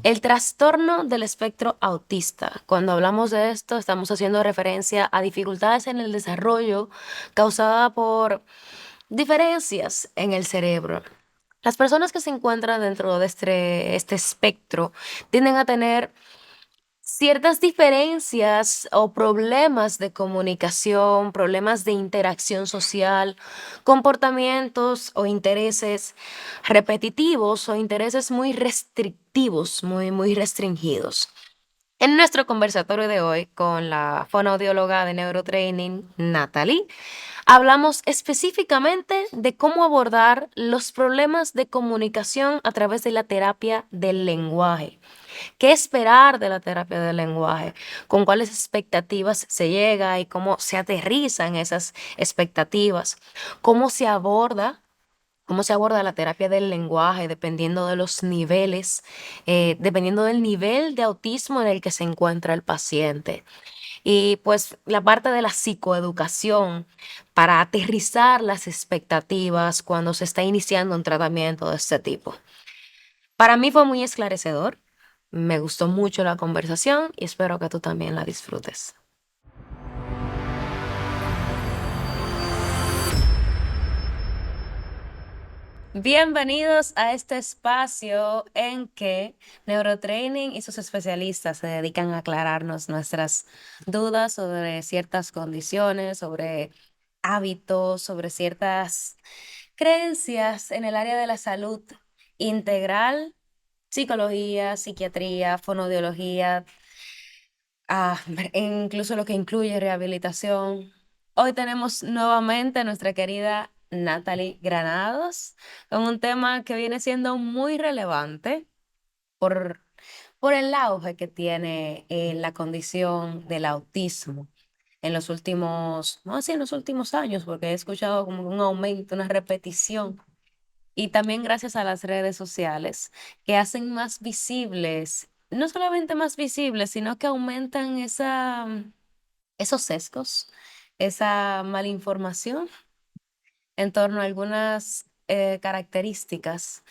El trastorno del espectro autista. Cuando hablamos de esto, estamos haciendo referencia a dificultades en el desarrollo causada por diferencias en el cerebro. Las personas que se encuentran dentro de este espectro tienden a tener ciertas diferencias o problemas de comunicación, problemas de interacción social, comportamientos o intereses repetitivos o intereses muy restrictivos, muy restringidos. En nuestro conversatorio de hoy con la fonoaudióloga de neurotraining, Natalie, hablamos específicamente de cómo abordar los problemas de comunicación a través de la terapia del lenguaje. ¿Qué esperar de la terapia del lenguaje? ¿Con cuáles expectativas se llega y cómo se aterrizan esas expectativas? ¿Cómo se aborda? ¿Cómo se aborda la terapia del lenguaje dependiendo de los niveles, dependiendo del nivel de autismo en el que se encuentra el paciente? Y pues la parte de la psicoeducación para aterrizar las expectativas cuando se está iniciando un tratamiento de este tipo. Para mí fue muy esclarecedor, me gustó mucho la conversación y espero que tú también la disfrutes. Bienvenidos a este espacio en que Neurotraining y sus especialistas se dedican a aclararnos nuestras dudas sobre ciertas condiciones, sobre hábitos, sobre ciertas creencias en el área de la salud integral, psicología, psiquiatría, fonoaudiología, incluso lo que incluye rehabilitación. Hoy tenemos nuevamente a nuestra querida Natalie Granados con un tema que viene siendo muy relevante por, por el auge que tiene la condición del autismo en los últimos, no así en los últimos años, porque he escuchado como un aumento, una repetición. Y también gracias a las redes sociales que hacen más visibles, no solamente más visibles, sino que aumentan esos sesgos, esa malinformación en torno a algunas características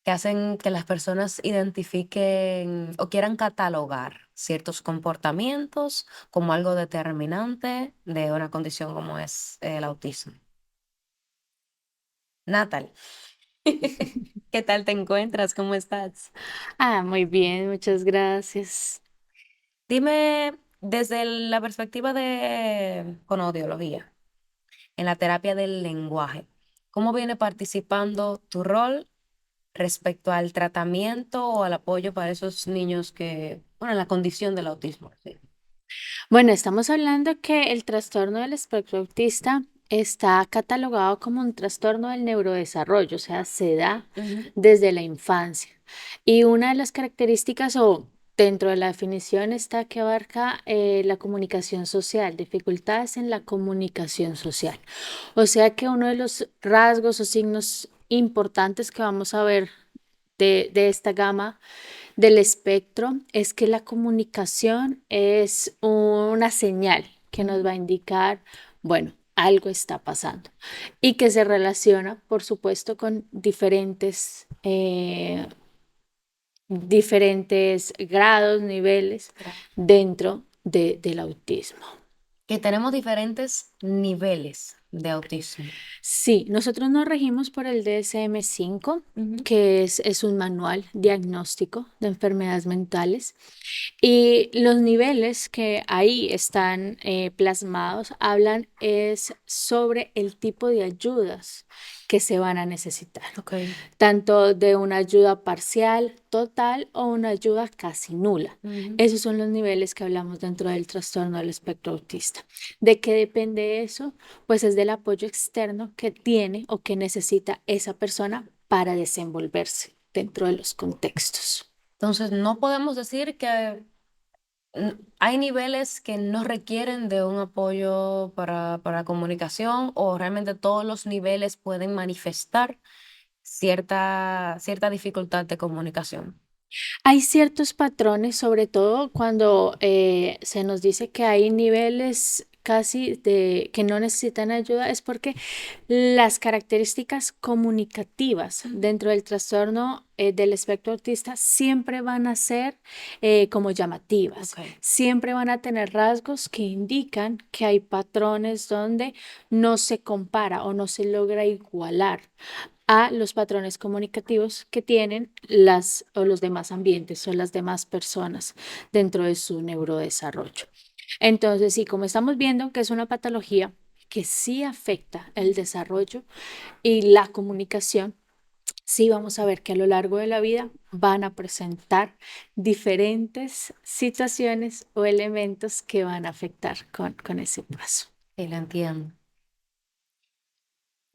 que hacen que las personas identifiquen o quieran catalogar ciertos comportamientos como algo determinante de una condición como es el autismo. Natal, ¿qué tal te encuentras? ¿Cómo estás? Muy bien, muchas gracias. Dime, desde la perspectiva de fonoaudiología, en la terapia del lenguaje, ¿cómo viene participando tu rol respecto al tratamiento o al apoyo para esos niños que, bueno, la condición del autismo? Sí. Bueno, estamos hablando que el trastorno del espectro autista está catalogado como un trastorno del neurodesarrollo, o sea, se da Ujú. desde la infancia. Y una de las características o dentro de la definición está que abarca la comunicación social, dificultades en la comunicación social. O sea que uno de los rasgos o signos importantes que vamos a ver de esta gama del espectro es que la comunicación es una señal que nos va a indicar, bueno, algo está pasando y que se relaciona, por supuesto, con diferentes grados, niveles dentro del autismo. Que tenemos diferentes niveles de autismo. Sí, nosotros nos regimos por el DSM-5, Ujú. que es un manual diagnóstico de enfermedades mentales. Y los niveles que ahí están plasmados hablan es sobre el tipo de ayudas que se van a necesitar, Ok. tanto de una ayuda parcial, total o una ayuda casi nula. Ujú. Esos son los niveles que hablamos dentro del trastorno del espectro autista. ¿De qué depende eso? Pues es del apoyo externo que tiene o que necesita esa persona para desenvolverse dentro de los contextos. Entonces, no podemos decir que hay niveles que no requieren de un apoyo para comunicación o realmente todos los niveles pueden manifestar cierta dificultad de comunicación. Hay ciertos patrones, sobre todo cuando se nos dice que hay niveles casi de que no necesitan ayuda es porque las características comunicativas dentro del trastorno del espectro autista siempre van a ser como llamativas, Ok. siempre van a tener rasgos que indican que hay patrones donde no se compara o no se logra igualar a los patrones comunicativos que tienen las o los demás ambientes o las demás personas dentro de su neurodesarrollo. Entonces, sí, como estamos viendo que es una patología que sí afecta el desarrollo y la comunicación, sí vamos a ver que a lo largo de la vida van a presentar diferentes situaciones o elementos que van a afectar con ese paso. Sí, lo entiendo.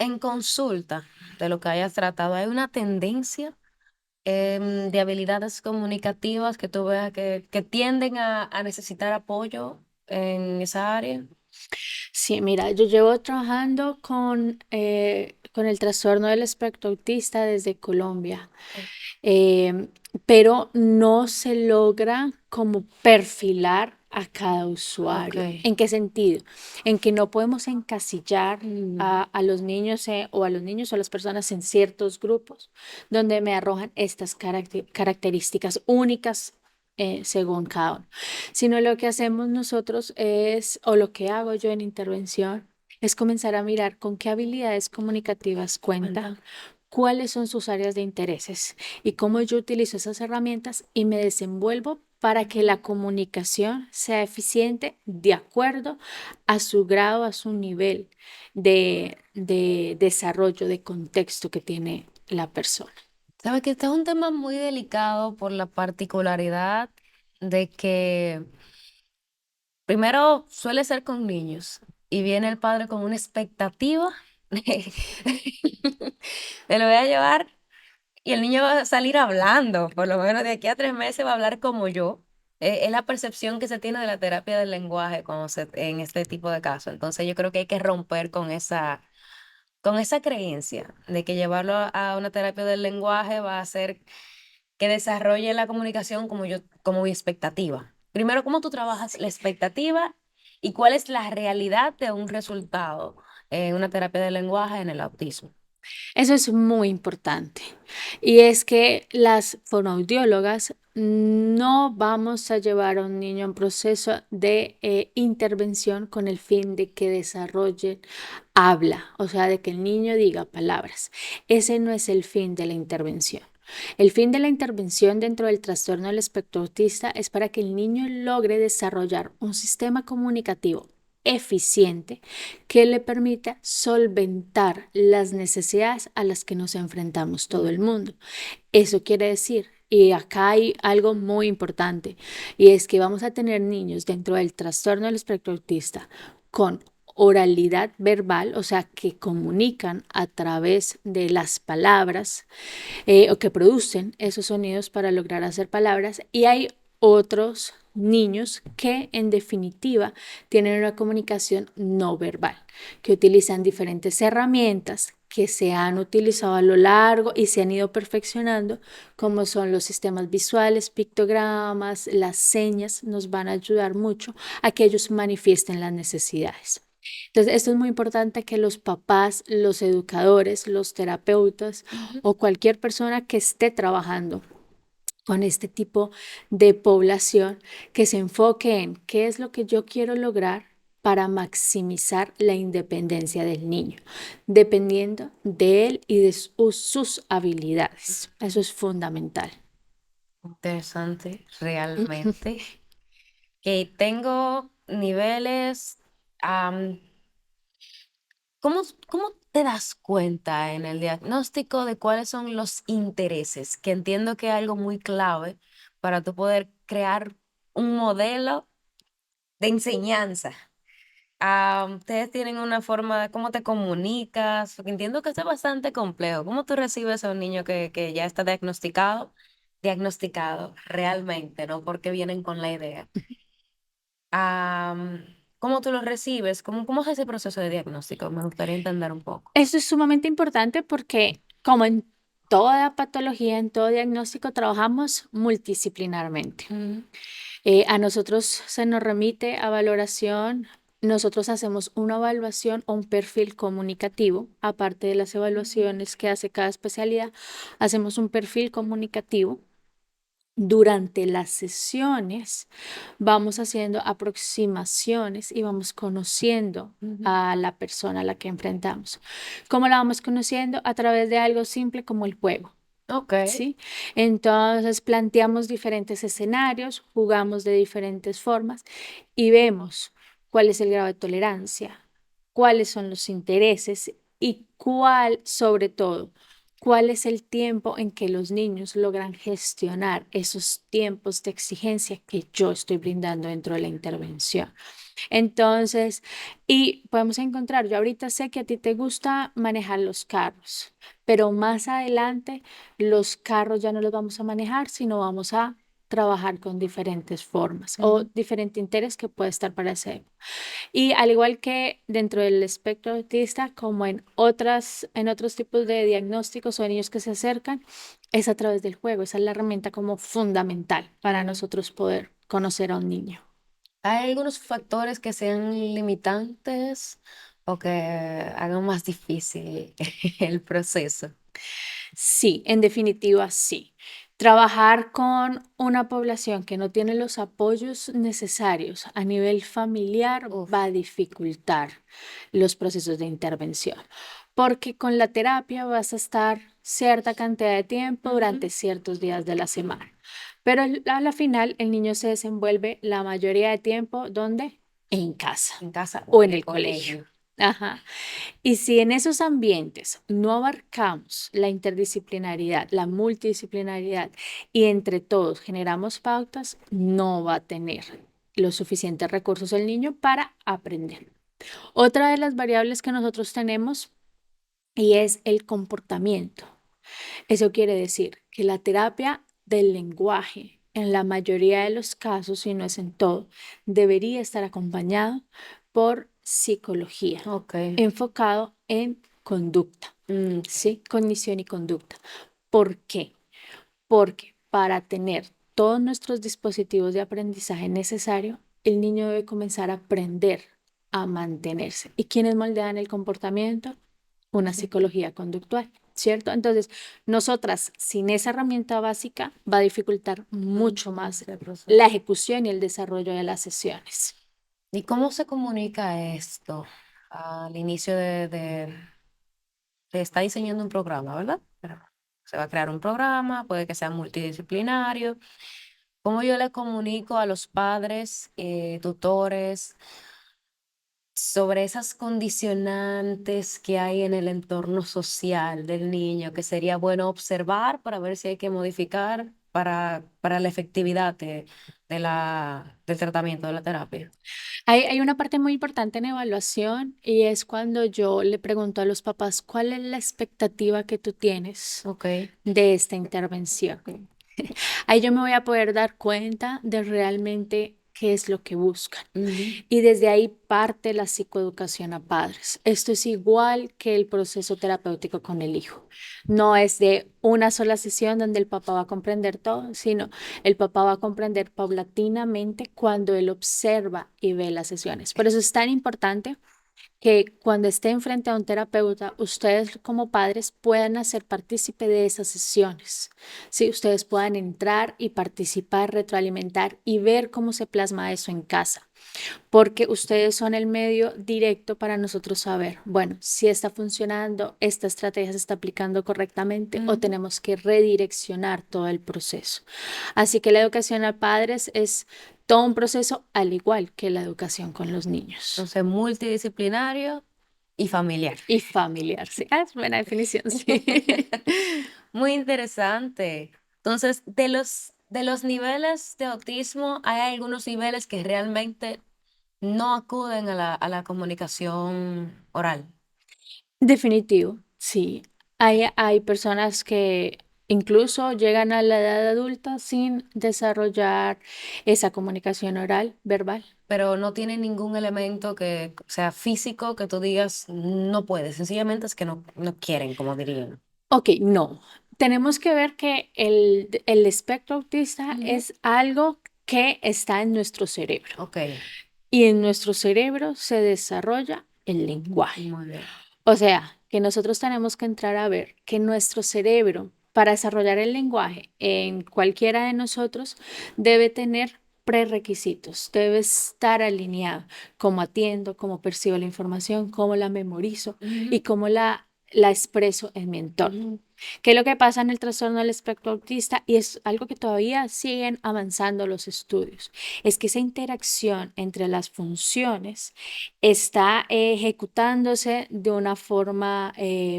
En consulta de lo que hayas tratado, ¿hay una tendencia de habilidades comunicativas que tú veas que tienden a necesitar apoyo en esa área? Sí, mira, yo llevo trabajando con el trastorno del espectro autista desde Colombia, em, pero no se logra como perfilar a cada Ok. usuario. ¿En qué sentido? En que no podemos encasillar a los niños o a los niños o a las personas en ciertos grupos donde me arrojan estas características únicas según cada uno, sino lo que hacemos nosotros es, o lo que hago yo en intervención, es comenzar a mirar con qué habilidades comunicativas cuenta, cuáles son sus áreas de intereses y cómo yo utilizo esas herramientas y me desenvuelvo para que la comunicación sea eficiente de acuerdo a su grado, a su nivel de desarrollo, de contexto que tiene la persona. Sabes que este es un tema muy delicado por la particularidad de que primero suele ser con niños y viene el padre con una expectativa de me lo voy a llevar y el niño va a salir hablando, por lo menos de aquí a 3 meses va a hablar como yo. Es la percepción que se tiene de la terapia del lenguaje en este tipo de casos. Entonces yo creo que hay que romper con esa creencia de que llevarlo a una terapia del lenguaje va a hacer que desarrolle la comunicación como mi expectativa. Primero, ¿cómo tú trabajas la expectativa y cuál es la realidad de un resultado en una terapia del lenguaje en el autismo? Eso es muy importante. Y es que las fonoaudiólogas no vamos a llevar a un niño en proceso de intervención con el fin de que desarrolle habla, o sea, de que el niño diga palabras. Ese no es el fin de la intervención. El fin de la intervención dentro del trastorno del espectro autista es para que el niño logre desarrollar un sistema comunicativo eficiente que le permita solventar las necesidades a las que nos enfrentamos todo el mundo. Eso quiere decir, y acá hay algo muy importante, y es que vamos a tener niños dentro del trastorno del espectro autista con oralidad verbal, o sea, que comunican a través de las palabras o que producen esos sonidos para lograr hacer palabras, y hay otros niños que en definitiva tienen una comunicación no verbal, que utilizan diferentes herramientas que se han utilizado a lo largo y se han ido perfeccionando, como son los sistemas visuales, pictogramas, las señas, nos van a ayudar mucho a que ellos manifiesten las necesidades. Entonces, esto es muy importante que los papás, los educadores, los terapeutas Ujú. o cualquier persona que esté trabajando con este tipo de población, que se enfoque en qué es lo que yo quiero lograr para maximizar la independencia del niño, dependiendo de él y de sus habilidades. Eso es fundamental. Interesante, realmente. Que tengo niveles. ¿Cómo te das cuenta en el diagnóstico de cuáles son los intereses? Que entiendo que es algo muy clave para tú poder crear un modelo de enseñanza. Ustedes tienen una forma de cómo te comunicas, porque entiendo que esto es bastante complejo. ¿Cómo tú recibes a un niño que ya está diagnosticado? Diagnosticado realmente, no porque vienen con la idea. ¿Cómo tú lo recibes? ¿Cómo es ese proceso de diagnóstico? Me gustaría entender un poco. Esto es sumamente importante porque, como en toda patología, en todo diagnóstico, trabajamos multidisciplinarmente. Ujú. A nosotros se nos remite a valoración nosotros hacemos una evaluación o un perfil comunicativo, aparte de las evaluaciones que hace cada especialidad, hacemos un perfil comunicativo. Durante las sesiones vamos haciendo aproximaciones y vamos conociendo a la persona a la que enfrentamos. ¿Cómo la vamos conociendo? A través de algo simple como el juego. Ok. ¿Sí? Entonces planteamos diferentes escenarios, jugamos de diferentes formas y vemos cuál es el grado de tolerancia, cuáles son los intereses y cuál, sobre todo, cuál es el tiempo en que los niños logran gestionar esos tiempos de exigencia que yo estoy brindando dentro de la intervención. Entonces, y podemos encontrar, yo ahorita sé que a ti te gusta manejar los carros, pero más adelante los carros ya no los vamos a manejar, sino vamos a trabajar con diferentes formas o diferente interés que puede estar para ese. Y al igual que dentro del espectro autista, como en otros tipos de diagnósticos o de niños que se acercan, es a través del juego. Esa es la herramienta como fundamental para nosotros poder conocer a un niño. ¿Hay algunos factores que sean limitantes o que hagan más difícil el proceso? Sí, en definitiva, sí. Trabajar con una población que no tiene los apoyos necesarios a nivel familiar Uf. va a dificultar los procesos de intervención, porque con la terapia vas a estar cierta cantidad de tiempo durante ciertos días de la semana, pero a la final el niño se desenvuelve la mayoría de tiempo, ¿dónde? En casa En casa o o en en el el colegio. colegio. Ajá. Y si en esos ambientes no abarcamos la interdisciplinaridad, la multidisciplinaridad y entre todos generamos pautas, no va a tener los suficientes recursos el niño para aprender. Otra de las variables que nosotros tenemos y es el comportamiento. Eso quiere decir que la terapia del lenguaje, en la mayoría de los casos, si no es en todo, debería estar acompañado por psicología, Ok. enfocado en conducta, Ok. ¿sí? Cognición y conducta. ¿Por qué? Porque para tener todos nuestros dispositivos de aprendizaje necesario, el niño debe comenzar a aprender a mantenerse. ¿Y quiénes moldean el comportamiento? Una psicología conductual, ¿cierto? Entonces, nosotras sin esa herramienta básica va a dificultar mucho más El proceso. la ejecución y el desarrollo de las sesiones. ¿Y cómo se comunica esto al inicio se está diseñando un programa, ¿verdad? Se va a crear un programa, puede que sea multidisciplinario. ¿Cómo yo le comunico a los padres, tutores, sobre esas condicionantes que hay en el entorno social del niño, que sería bueno observar para ver si hay que modificar para la efectividad del tratamiento, de la terapia? Hay una parte muy importante en evaluación y es cuando yo le pregunto a los papás, ¿cuál es la expectativa que tú tienes Ok. de esta intervención? Ahí yo me voy a poder dar cuenta de realmente qué es lo que buscan. Ujú. Y desde ahí parte la psicoeducación a padres. Esto es igual que el proceso terapéutico con el hijo. No es de una sola sesión donde el papá va a comprender todo, sino el papá va a comprender paulatinamente cuando él observa y ve las sesiones. Por eso es tan importante que cuando estén frente a un terapeuta, ustedes como padres puedan hacer partícipe de esas sesiones. Si ustedes puedan entrar y participar, retroalimentar y ver cómo se plasma eso en casa, porque ustedes son el medio directo para nosotros saber, bueno, si está funcionando, esta estrategia se está aplicando correctamente o Ujú. tenemos que redireccionar todo el proceso. Así que la educación a padres es todo un proceso al igual que la educación con los niños. Entonces, multidisciplinario y familiar. Y familiar, sí. Ah, es buena definición, sí. Muy interesante. Entonces, de los niveles de autismo, hay algunos niveles que realmente no acuden a la comunicación oral. Definitivo, sí. Hay personas que incluso llegan a la edad adulta sin desarrollar esa comunicación oral, verbal. Pero no tiene ningún elemento que sea físico que tú digas no puede, sencillamente es que no quieren, como dirían. Ok, no. Tenemos que ver que el espectro autista Ujú. es algo que está en nuestro cerebro. Ok. y en nuestro cerebro se desarrolla el lenguaje. Muy bien. O sea, que nosotros tenemos que entrar a ver que nuestro cerebro, para desarrollar el lenguaje en cualquiera de nosotros, debe tener prerequisitos, debe estar alineado, cómo atiendo, cómo percibo la información, cómo la memorizo y cómo la expreso en mi entorno. ¿Qué es lo que pasa en el trastorno del espectro autista? Y es algo que todavía siguen avanzando los estudios. Es que esa interacción entre las funciones está ejecutándose de una forma,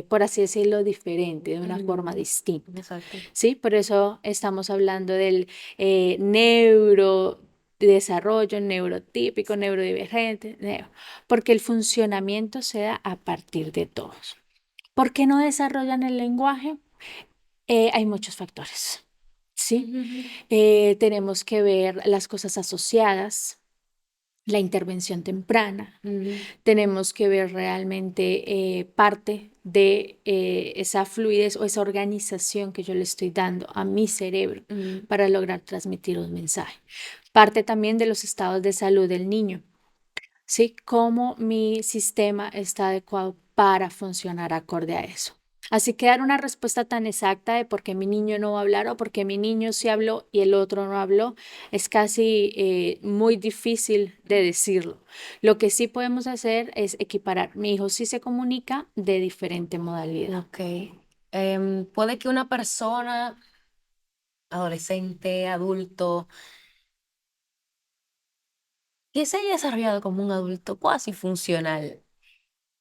por así decirlo, diferente, de una forma distinta. Exacto. ¿Sí? Por eso estamos hablando del neurodesarrollo, neurotípico, neurodivergente, porque el funcionamiento se da a partir de todos. ¿Por qué no desarrollan el lenguaje? Hay muchos factores, ¿sí? Tenemos que ver las cosas asociadas, la intervención temprana, tenemos que ver realmente parte de esa fluidez o esa organización que yo le estoy dando a mi cerebro para lograr transmitir un mensaje. Parte también de los estados de salud del niño, ¿sí? Cómo mi sistema está adecuado para funcionar acorde a eso. Así que dar una respuesta tan exacta de por qué mi niño no va a hablar o por qué mi niño sí habló y el otro no habló es casi muy difícil de decirlo. Lo que sí podemos hacer es equiparar. Mi hijo sí se comunica de diferente modalidad. Ok. Puede que una persona, adolescente, adulto, que se haya desarrollado como un adulto cuasi funcional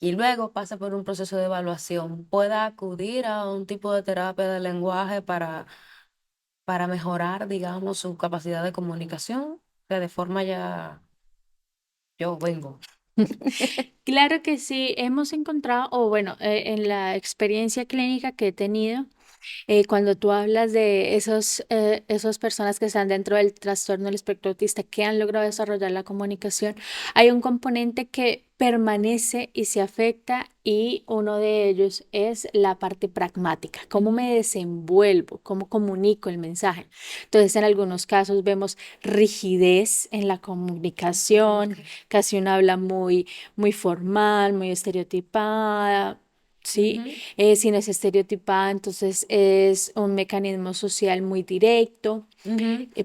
y luego pasa por un proceso de evaluación, pueda acudir a un tipo de terapia de lenguaje para mejorar, digamos, su capacidad de comunicación, o sea, de forma ya, yo vengo. Claro que sí, hemos encontrado, o bueno, en la experiencia clínica que he tenido, cuando tú hablas de esas personas que están dentro del trastorno del espectro autista que han logrado desarrollar la comunicación, hay un componente que permanece y se afecta y uno de ellos es la parte pragmática, cómo me desenvuelvo, cómo comunico el mensaje. Entonces, en algunos casos vemos rigidez en la comunicación, casi una habla muy formal, muy estereotipada. Sí, si no es estereotipada, entonces es un mecanismo social muy directo,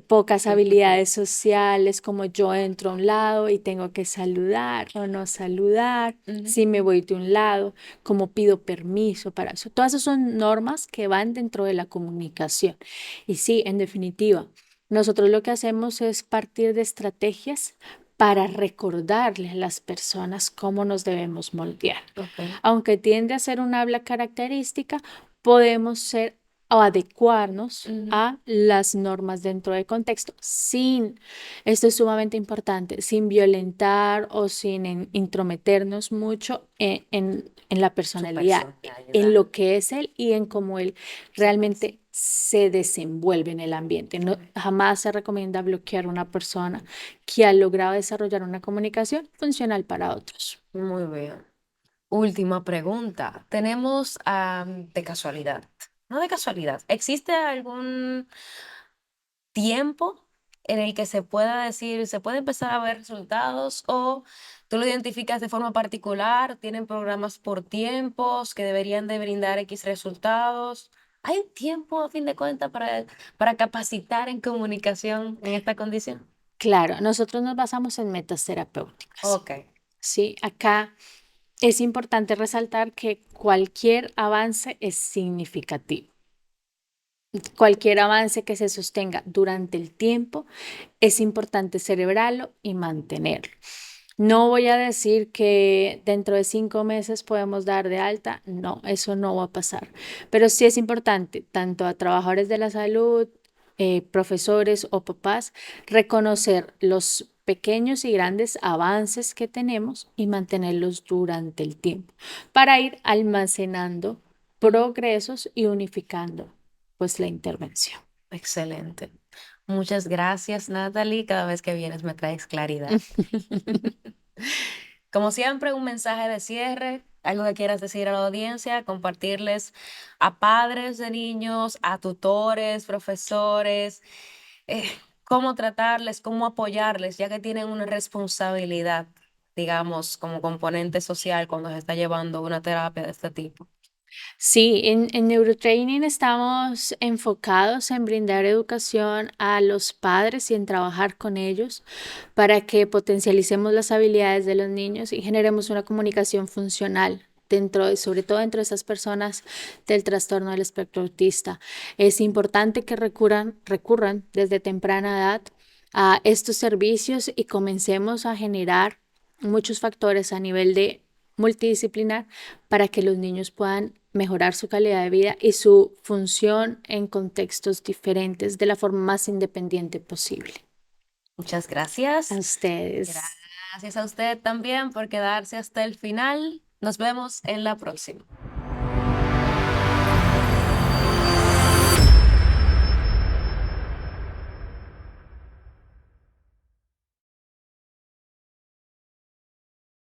pocas habilidades sociales, como yo entro a un lado y tengo que saludar o no saludar, si me voy de un lado, cómo pido permiso para eso. Todas esas son normas que van dentro de la comunicación. Y sí, en definitiva, nosotros lo que hacemos es partir de estrategias para recordarle a las personas cómo nos debemos moldear. Ok. Aunque tiende a ser un habla característica, podemos ser o adecuarnos a las normas dentro del contexto sin, esto es sumamente importante, sin violentar o sin intrometernos mucho en la Su personalidad, en personalidad. lo que es él y en cómo él realmente se desenvuelve en el ambiente. No, jamás se recomienda bloquear a una persona que ha logrado desarrollar una comunicación funcional para otros. Muy bien. Última pregunta. Tenemos de casualidad, no de casualidad, ¿existe algún tiempo en el que se pueda decir, se puede empezar a ver resultados o tú lo identificas de forma particular? ¿Tienen programas por tiempos que deberían de brindar X resultados? ¿Hay un tiempo a fin de cuentas para capacitar en comunicación en esta condición? Claro, nosotros nos basamos en metas terapéuticas. Ok. Sí, acá es importante resaltar que cualquier avance es significativo. Cualquier avance que se sostenga durante el tiempo es importante celebrarlo y mantenerlo. No voy a decir que dentro de 5 meses podemos dar de alta, no, eso no va a pasar, pero sí es importante, tanto a trabajadores de la salud, profesores o papás, reconocer los pequeños y grandes avances que tenemos y mantenerlos durante el tiempo para ir almacenando progresos y unificando pues la intervención. Excelente. Muchas gracias, Natalie. Cada vez que vienes me traes claridad. Como siempre, un mensaje de cierre, algo que quieras decir a la audiencia, compartirles a padres de niños, a tutores, profesores, cómo tratarles, cómo apoyarles, ya que tienen una responsabilidad, digamos, como componente social cuando se está llevando una terapia de este tipo. Sí, en Neurotraining estamos enfocados en brindar educación a los padres y en trabajar con ellos para que potencialicemos las habilidades de los niños y generemos una comunicación funcional sobre todo dentro de esas personas del trastorno del espectro autista. Es importante que recurran desde temprana edad a estos servicios y comencemos a generar muchos factores a nivel de multidisciplinar para que los niños puedan mejorar su calidad de vida y su función en contextos diferentes de la forma más independiente posible. Muchas A gracias. ustedes. Gracias a usted también por quedarse hasta el final. Nos vemos en la próxima.